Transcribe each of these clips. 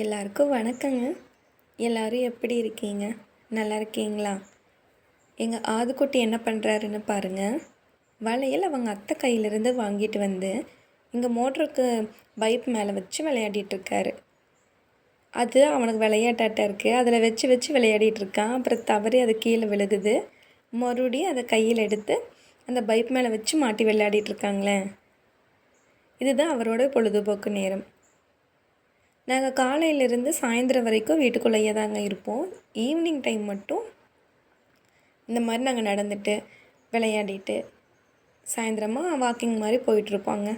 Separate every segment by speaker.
Speaker 1: எல்லாருக்கும் வணக்கங்க. எல்லோரும் எப்படி இருக்கீங்க? நல்லா இருக்கீங்களா? எங்கள் ஆதுக்குட்டி என்ன பண்ணுறாருன்னு பாருங்கள். வளையல் அவங்க அத்தை கையிலேருந்து வாங்கிட்டு வந்து இங்கே மோட்டருக்கு பைப் மேலே வச்சு விளையாடிட்டுருக்காரு. அது அவனுக்கு விளையாட்டாட்ட இருக்குது. அதில் வச்சு வச்சு விளையாடிட்டுருக்கான். அப்புறம் தவறி அது கீழே விழுகுது. மறுபடியும் அதை கையில் எடுத்து அந்த பைப் மேலே வச்சு மாட்டி விளையாடிட்டுருக்காங்களே. இதுதான் அவரோட பொழுதுபோக்கு நேரம். நாங்கள் காலையிலேருந்து சாயந்தரம் வரைக்கும் வீட்டுக்குள்ளேயே தாங்க இருப்போம். ஈவினிங் டைம் மட்டும் இந்த மாதிரி நாங்கள் நடந்துட்டு விளையாடிட்டு சாயந்தரமாக வாக்கிங் மாதிரி போயிட்டுருப்பாங்க.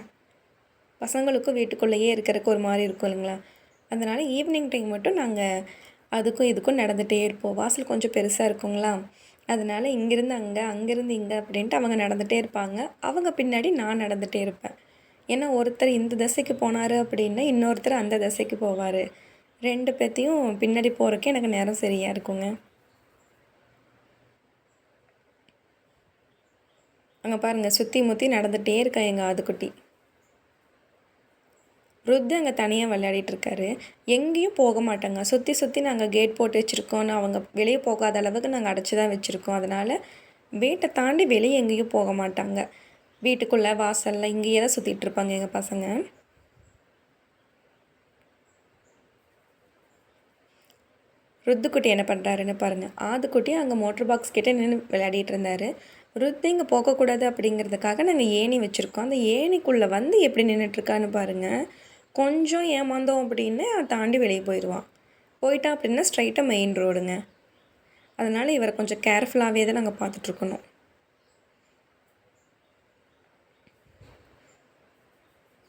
Speaker 1: பசங்களுக்கும் வீட்டுக்குள்ளேயே இருக்கிறதுக்கு ஒரு மாதிரி இருக்கும் இல்லைங்களா, அதனால் ஈவினிங் டைம் மட்டும் நாங்கள் அதுக்கும் இதுக்கும் நடந்துகிட்டே இருப்போம். வாசல் கொஞ்சம் பெருசாக இருக்குங்களா, அதனால் இங்கேருந்து அங்கே அங்கேருந்து இங்கே அப்படின்ட்டு அவங்க நடந்துகிட்டே இருப்பாங்க. அவங்க பின்னாடி நான் நடந்துகிட்டே இருப்பேன். ஏன்னா ஒருத்தர் இந்த திசைக்கு போனார் அப்படின்னா இன்னொருத்தர் அந்த திசைக்கு போவார். 2 பேர்த்தையும் பின்னாடி போகிறக்கே எனக்கு நேரம் சரியாக இருக்குங்க. அங்கே பாருங்கள், சுற்றி முற்றி நடந்துகிட்டே இருக்கா எங்கள் ஆதுக்குட்டி. ருத்து அங்கே தனியாக விளையாடிட்டுருக்காரு. எங்கேயும் போக மாட்டாங்க. சுற்றி சுற்றி நாங்கள் கேட் போட்டு வச்சுருக்கோன்னு அவங்க வெளியே போகாத அளவுக்கு நாங்கள் அடைச்சி தான் வச்சுருக்கோம். அதனால் வீட்டை தாண்டி வெளியே எங்கேயும் போக மாட்டாங்க. வீட்டுக்குள்ளே வாசலில் இங்கேயே தான் சுற்றிட்டுருப்பாங்க எங்கள் பசங்க. ருத்துக்குட்டி என்ன பண்ணுறாருன்னு பாருங்கள். ஆதுக்குட்டி அங்கே மோட்டர் பாக்ஸ் கிட்டே நின்று விளையாடிட்டு இருந்தார். ருத்து இங்கே போகக்கூடாது அப்படிங்கிறதுக்காக நாங்கள் ஏணி வச்சுருக்கோம். அந்த ஏணிக்குள்ளே வந்து எப்படி நின்றுட்டுருக்கான்னு பாருங்கள். கொஞ்சம் ஏமாந்தோம் அப்படின்னு தாண்டி வெளியே போயிடுவான். போயிட்டான் அப்படின்னா ஸ்ட்ரைட்டாக மெயின் ரோடுங்க. அதனால் இவரை கொஞ்சம் கேர்ஃபுல்லாகவே தான் நாங்கள் பார்த்துட்ருக்கணும்.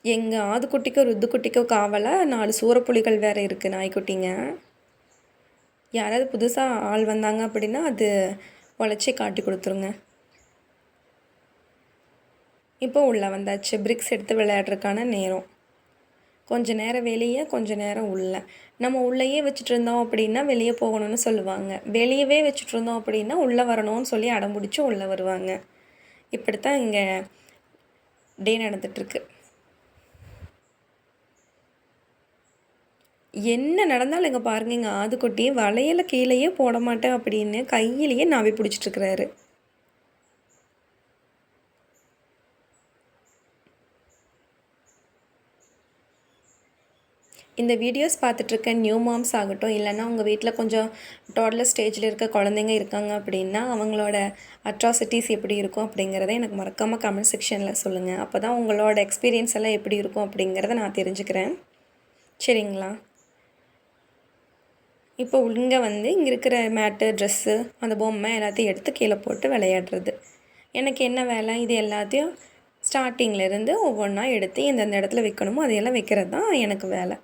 Speaker 1: எங்கள் ஆதுக்குட்டிக்கோ ருத்துக்குட்டிக்கோ காவலாக 4 சூரப்புலிகள் வேறு இருக்குது, நாய்க்குட்டிங்க. யாராவது புதுசாக ஆள் வந்தாங்க அப்படின்னா அது உழைச்சி காட்டி கொடுத்துருங்க. இப்போ உள்ளே வந்தாச்சு. பிரிக்ஸ் எடுத்து விளையாடுறதுக்கான நேரம். கொஞ்சம் நேரம் வெளியே, கொஞ்சம் நேரம் உள்ளே. நம்ம உள்ளேயே வச்சுட்டு இருந்தோம் அப்படின்னா வெளியே போகணும்னு சொல்லுவாங்க. வெளியவே வச்சுட்டு இருந்தோம் அப்படின்னா உள்ளே வரணும்னு சொல்லி அடம்பிடிச்சி உள்ளே வருவாங்க. இப்படித்தான் இங்கே டே நடந்துகிட்ருக்கு. என்ன நடந்தாலும் இங்கே பாருங்கள், எங்கள் ஆதுக்குட்டி வளையலை கீழேயே போட மாட்டேன் அப்படின்னு கையிலேயே நாவி பிடிச்சிட்ருக்கிறாரு. இந்த வீடியோஸ் பார்த்துட்ருக்க நியூ மாம்ஸ் ஆகட்டும், இல்லைன்னா உங்கள் வீட்டில் கொஞ்சம் டாட்லர் ஸ்டேஜில் இருக்க குழந்தைங்க இருக்காங்க அப்படின்னா அவங்களோட அட்ராசிட்டிஸ் எப்படி இருக்கும் அப்படிங்கிறத எனக்கு மறக்காமல் கமெண்ட் செக்ஷனில் சொல்லுங்கள். அப்போ தான் உங்களோட எக்ஸ்பீரியன்ஸ் எல்லாம் எப்படி இருக்கும் அப்படிங்கிறத நான் தெரிஞ்சுக்கிறேன். சரிங்களா? இப்போ இங்கே வந்து இங்கே இருக்கிற மேட்டு, ட்ரெஸ்ஸு, அந்த பொம்மை எல்லாத்தையும் எடுத்து கீழே போட்டு விளையாடுறது. எனக்கு என்ன வேலை, இது எல்லாத்தையும் ஸ்டார்டிங்லேருந்து ஒவ்வொன்றா எடுத்து எந்தெந்த இடத்துல வைக்கணுமோ அதையெல்லாம் வைக்கிறது தான் எனக்கு வேலை.